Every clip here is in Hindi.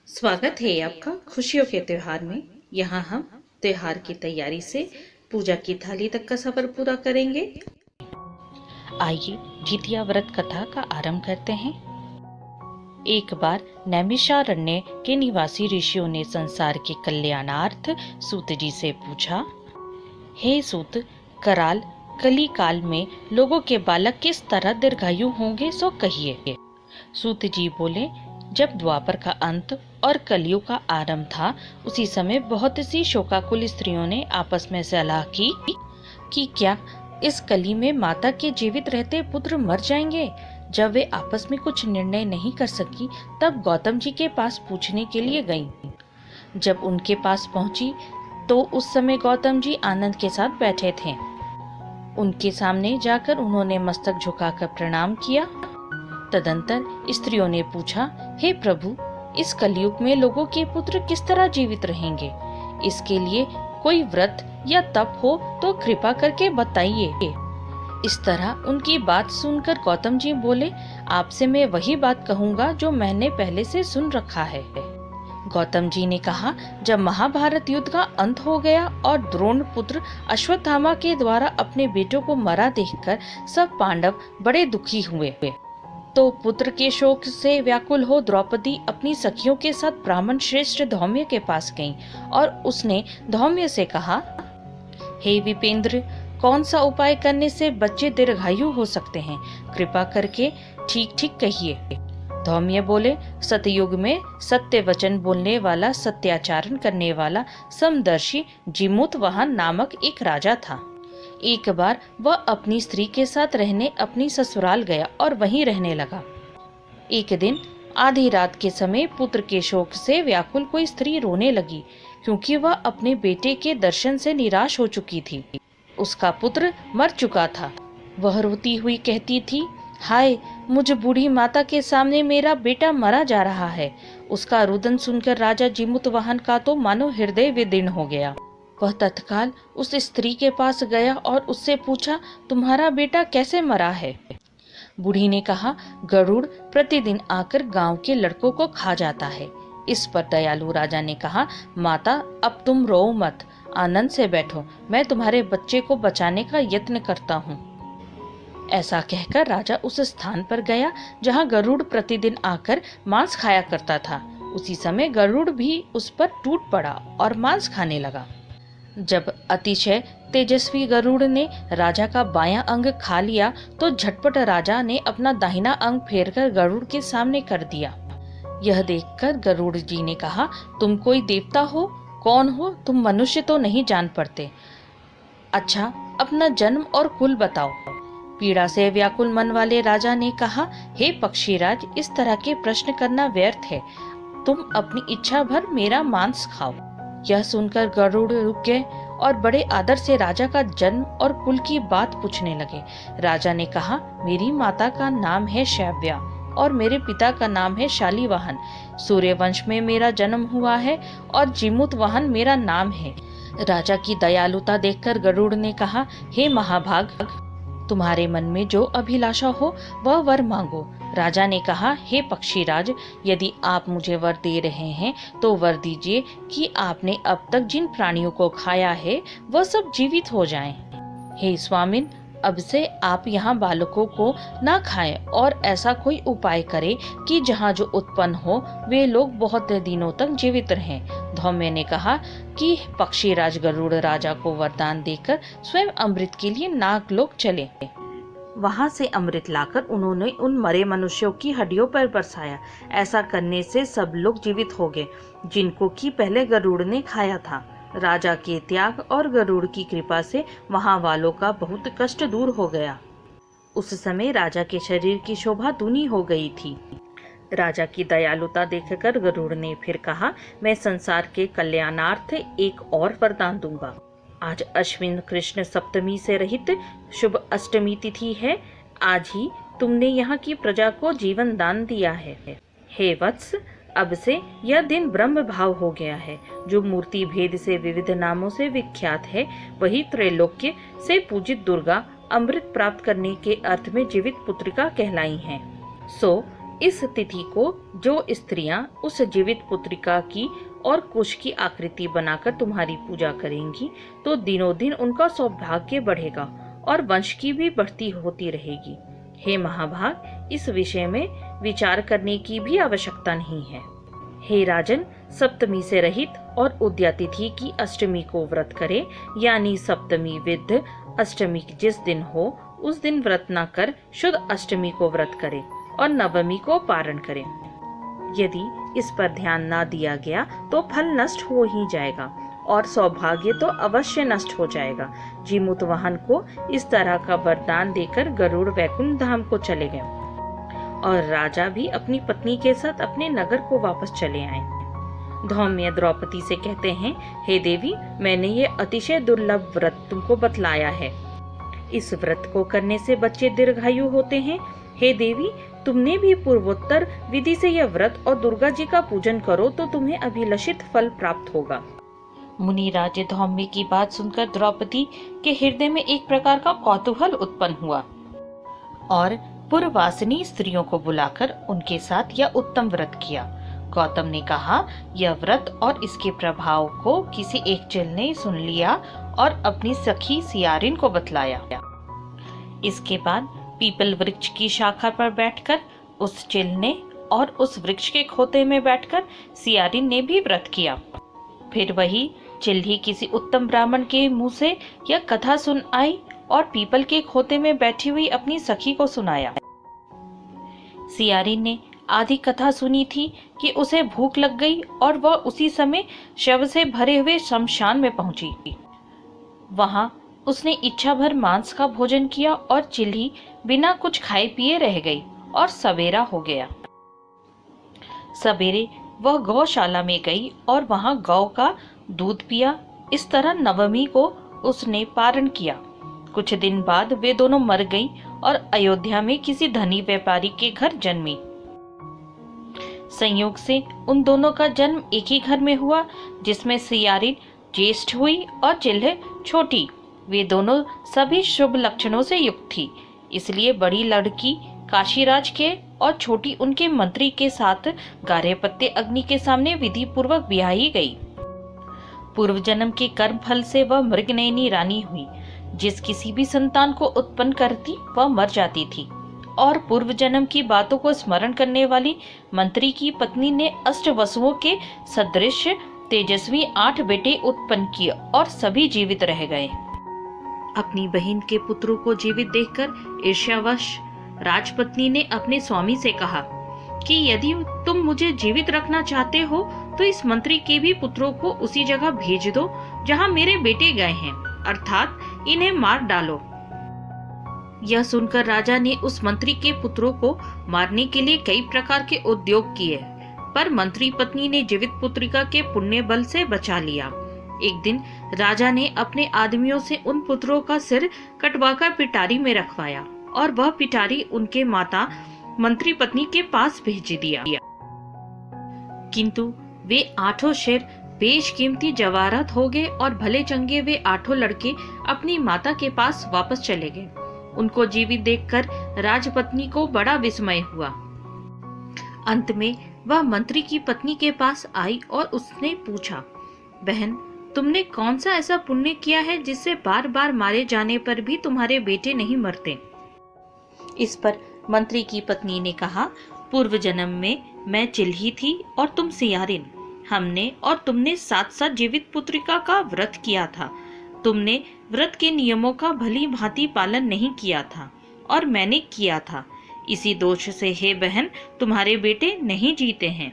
स्वागत है आपका खुशियों के त्योहार में। यहाँ हम त्योहार की तैयारी से पूजा की थाली तक का सफर पूरा करेंगे। आइए जितिया व्रत कथा का आरंभ करते हैं। एक बार नैमिषारण्य के निवासी ऋषियों ने संसार के कल्याणार्थ सूत जी से पूछा, हे सूत, कराल कली काल में लोगों के बालक किस तरह दीर्घायु होंगे सो कहिए। सूत जी बोले, जब द्वापर का अंत और कलयुग का आरंभ था, उसी समय बहुत सी शोकाकुल स्त्रियों ने आपस में सलाह की कि क्या इस कली में माता के जीवित रहते पुत्र मर जाएंगे। जब वे आपस में कुछ निर्णय नहीं कर सकी, तब गौतम जी के पास पूछने के लिए गईं। जब उनके पास पहुंची तो उस समय गौतम जी आनंद के साथ बैठे थे। उनके सामने जाकर उन्होंने मस्तक झुकाकर प्रणाम किया। तदंतर स्त्रियों ने पूछा, हे प्रभु, इस कलयुग में लोगों के पुत्र किस तरह जीवित रहेंगे? इसके लिए कोई व्रत या तप हो तो कृपा करके बताइए। इस तरह उनकी बात सुनकर गौतम जी बोले, आपसे मैं वही बात कहूँगा जो मैंने पहले से सुन रखा है। गौतम जी ने कहा, जब महाभारत युद्ध का अंत हो गया और द्रोण पुत्र अश्वत्थामा के द्वारा अपने बेटों को मरा देखकर सब पांडव बड़े दुखी हुए, तो पुत्र के शोक से व्याकुल हो द्रौपदी अपनी सखियों के साथ ब्राह्मण श्रेष्ठ धौम्य के पास गईं और उसने धौम्य से कहा, हे विपेंद्र, कौन सा उपाय करने से बच्चे दीर्घायु हो सकते हैं? कृपा करके ठीक ठीक कहिए। धौम्य बोले, सतयुग में सत्य वचन बोलने वाला, सत्याचरण करने वाला समदर्शी जिमुतवाहन नामक एक राजा था। एक बार वह अपनी स्त्री के साथ रहने अपनी ससुराल गया और वहीं रहने लगा। एक दिन आधी रात के समय पुत्र के शोक से व्याकुल कोई स्त्री रोने लगी, क्योंकि वह अपने बेटे के दर्शन से निराश हो चुकी थी। उसका पुत्र मर चुका था। वह रोती हुई कहती थी, हाय, मुझ बूढ़ी माता के सामने मेरा बेटा मरा जा रहा है। उसका रुदन सुनकर राजा जिमुतवाहन का तो मानो हृदय विदीर्ण हो गया। वह तत्काल उस स्त्री के पास गया और उससे पूछा, तुम्हारा बेटा कैसे मरा है? बूढ़ी ने कहा, गरुड़ प्रतिदिन आकर गांव के लड़कों को खा जाता है। इस पर दयालु राजा ने कहा, माता, अब तुम रो मत, आनंद से बैठो, मैं तुम्हारे बच्चे को बचाने का यत्न करता हूँ। ऐसा कहकर राजा उस स्थान पर गया जहाँ गरुड़ प्रतिदिन आकर मांस खाया करता था। उसी समय गरुड़ भी उस पर टूट पड़ा और मांस खाने लगा। जब अतिशय तेजस्वी गरुड़ ने राजा का बायां अंग खा लिया, तो झटपट राजा ने अपना दाहिना अंग फेरकर गरुड़ के सामने कर दिया। यह देखकर गरुड़ जी ने कहा, तुम कोई देवता हो? कौन हो तुम? मनुष्य तो नहीं जान पड़ते। अच्छा, अपना जन्म और कुल बताओ। पीड़ा से व्याकुल मन वाले राजा ने कहा, हे पक्षीराज, इस तरह के प्रश्न करना व्यर्थ है। तुम अपनी इच्छा भर मेरा मांस खाओ। यह सुनकर गरुड़ रुक गए और बड़े आदर से राजा का जन्म और कुल की बात पूछने लगे। राजा ने कहा, मेरी माता का नाम है शैव्या और मेरे पिता का नाम है शालीवाहन। सूर्यवंश में मेरा जन्म हुआ है और जिमुतवाहन मेरा नाम है। राजा की दयालुता देखकर गरुड़ ने कहा, हे महाभाग, तुम्हारे मन में जो अभिलाषा हो वह वर मांगो। राजा ने कहा, हे पक्षीराज, यदि आप मुझे वर दे रहे हैं तो वर दीजिए कि आपने अब तक जिन प्राणियों को खाया है वह सब जीवित हो जाएं। हे स्वामिन, अब से आप यहाँ बालकों को ना खाएं और ऐसा कोई उपाय करें कि जहाँ जो उत्पन्न हो वे लोग बहुत दिनों तक जीवित रहें। धौम्य ने कहा कि पक्षीराज गरुड़ राजा को वरदान देकर स्वयं अमृत के लिए नागलोक चले। वहां से अमृत लाकर उन्होंने उन मरे मनुष्यों की हड्डियों पर बरसाया। ऐसा करने से सब लोग जीवित हो गए जिनको कि पहले गरुड़ ने खाया था। राजा के त्याग और गरुड़ की कृपा से वहां वालों का बहुत कष्ट दूर हो गया। उस समय राजा के शरीर की शोभा दूनी हो गई थी। राजा की दयालुता देखकर गरुड़ ने फिर कहा, मैं संसार के कल्याणार्थ एक और वरदान दूंगा। आज अश्विन कृष्ण सप्तमी से रहित शुभ अष्टमी तिथि है। आज ही तुमने यहाँ की प्रजा को जीवन दान दिया है। हे वत्स, अब से यह दिन ब्रह्म भाव हो गया है। जो मूर्ति भेद से विविध नामों से विख्यात है, वही त्रैलोक्य से पूजित दुर्गा अमृत प्राप्त करने के अर्थ में जीवित पुत्रिका कहलाई हैं। सो इस तिथि को जो स्त्रियां उस जीवित पुत्रिका की और कुश की आकृति बनाकर तुम्हारी पूजा करेंगी तो दिनों दिन उनका सौभाग्य बढ़ेगा और वंश की भी बढ़ती होती रहेगी। हे महाभाग, इस विषय में विचार करने की भी आवश्यकता नहीं है। हे राजन, सप्तमी से रहित और उद्या तिथि की अष्टमी को व्रत करें, यानी सप्तमी विद्ध अष्टमी जिस दिन हो उस दिन व्रत न कर शुद्ध अष्टमी को व्रत करें और नवमी को पारण करें। यदि इस पर ध्यान न दिया गया तो फल नष्ट हो ही जाएगा और सौभाग्य तो अवश्य नष्ट हो जाएगा। जीमूतवाहन को इस तरह का वरदान देकर गरुड़ वैकुंठ धाम को चले गए और राजा भी अपनी पत्नी के साथ अपने नगर को वापस चले आए। धौम्य द्रौपदी से कहते हैं, हे देवी, मैंने ये अतिशय दुर्लभ व्रत तुमको बतलाया है। इस व्रत को करने से बच्चे दीर्घायु होते हैं। हे देवी, तुमने भी पूर्वोत्तर विधि से यह व्रत और दुर्गा जी का पूजन करो तो तुम्हें अभिलषित फल प्राप्त होगा। मुनिराज धौम्य की बात सुनकर द्रौपदी के हृदय में एक प्रकार का कौतूहल उत्पन्न हुआ और पूर्ववासिनी स्त्रियों को बुलाकर उनके साथ यह उत्तम व्रत किया। गौतम ने कहा, यह व्रत और इसके प्रभाव को किसी एक चिल ने सुन लिया और अपनी सखी सियारिन को बतलाया। इसके बाद पीपल वृक्ष की शाखा पर बैठकर उस चिल ने और उस वृक्ष के खोते में बैठकर सियारिन ने भी व्रत किया। फिर वही चिल ही किसी उत्तम ब्राह्मण के मुंह से यह कथा सुन आई और पीपल के खोते में बैठी हुई अपनी सखी को सुनाया। सियारिन ने आधी कथा सुनी थी कि उसे भूख लग गई और वह उसी समय शव से भरे हुए शमशान में पहुंची। वहां उसने इच्छा भर मांस का भोजन किया और चिल्ही बिना कुछ खाए पिए रह गई और सवेरा हो गया। सवेरे वह गौशाला में गई और वहां गौ का दूध पिया। इस तरह नवमी को उसने पारण किया। कुछ दिन बाद वे दोनों मर गई और अयोध्या में किसी धनी व्यापारी के घर जन्मी। संयोग से उन दोनों का जन्म एक ही घर में हुआ, जिसमें सियारिन ज्येष्ठ हुई और चिल्ह छोटी। वे दोनों सभी शुभ लक्षणों से युक्त थी, इसलिए बड़ी लड़की काशीराज के और छोटी उनके मंत्री के साथ गारेपत्ते अग्नि के सामने विधि पूर्वक ब्याही गई। पूर्व जन्म के कर्म फल से वह मृगनयनी रानी हुई। जिस किसी भी संतान को उत्पन्न करती वह मर जाती थी और पूर्व जन्म की बातों को स्मरण करने वाली मंत्री की पत्नी ने अष्ट वसुओं के सदृश तेजस्वी 8 बेटे उत्पन्न किए और सभी जीवित रह गए। अपनी बहन के पुत्रों को जीवित देखकर ईर्ष्यावश राजपत्नी ने अपने स्वामी से कहा कि यदि तुम मुझे जीवित रखना चाहते हो तो इस मंत्री के भी पुत्रों को उसी जगह भेज दो जहां मेरे बेटे गए हैं, अर्थात इन्हें मार डालो। यह सुनकर राजा ने उस मंत्री के पुत्रों को मारने के लिए कई प्रकार के उद्योग किए, पर मंत्री पत्नी ने जीवित पुत्रिका के पुण्य बल से बचा लिया। एक दिन राजा ने अपने आदमियों से उन पुत्रों का सिर कटवाकर पिटारी में रखवाया और वह पिटारी उनके माता मंत्री पत्नी के पास भेज दिया। किंतु वे 8 शेर बेशकीमती जवाहरात हो गए और भले चंगे वे 8 लड़के अपनी माता के पास वापस चले गए। उनको जीवित देखकर राजपत्नी को बड़ा विस्मय हुआ। अंत में वह मंत्री की पत्नी के पास आई और उसने पूछा, बहन, तुमने कौन सा ऐसा पुण्य किया है जिससे बार बार मारे जाने पर भी तुम्हारे बेटे नहीं मरते? इस पर मंत्री की पत्नी ने कहा, पूर्व जन्म में मैं चिल्ही थी और तुम सियारिन। हमने और तुमने साथ साथ जीवित पुत्रिका का व्रत किया था। तुमने व्रत के नियमों का भली भांति पालन नहीं किया था और मैंने किया था। इसी दोष से हे बहन, तुम्हारे बेटे नहीं जीते हैं।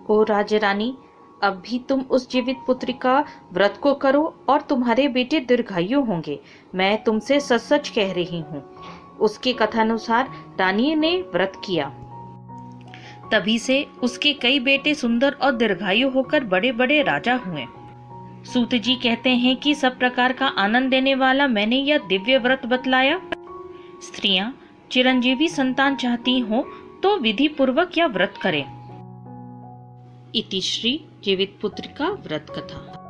ओ राजरानी, अब भी तुम उस जीवित पुत्रिका व्रत को करो और तुम्हारे बेटे दीर्घायु होंगे। मैं तुमसे सच सच कह रही हूँ। उसके कथानुसार रानी ने व्रत किया, तभी से उसके कई बेटे सुंदर और दीर्घायु होकर बड़े बड़े राजा हुए। सूत जी कहते हैं कि सब प्रकार का आनंद देने वाला मैंने यह दिव्य व्रत बतलाया। स्त्रियां चिरंजीवी संतान चाहती हो तो विधि पूर्वक यह व्रत करें। इति श्री जीवित पुत्रिका व्रत कथा।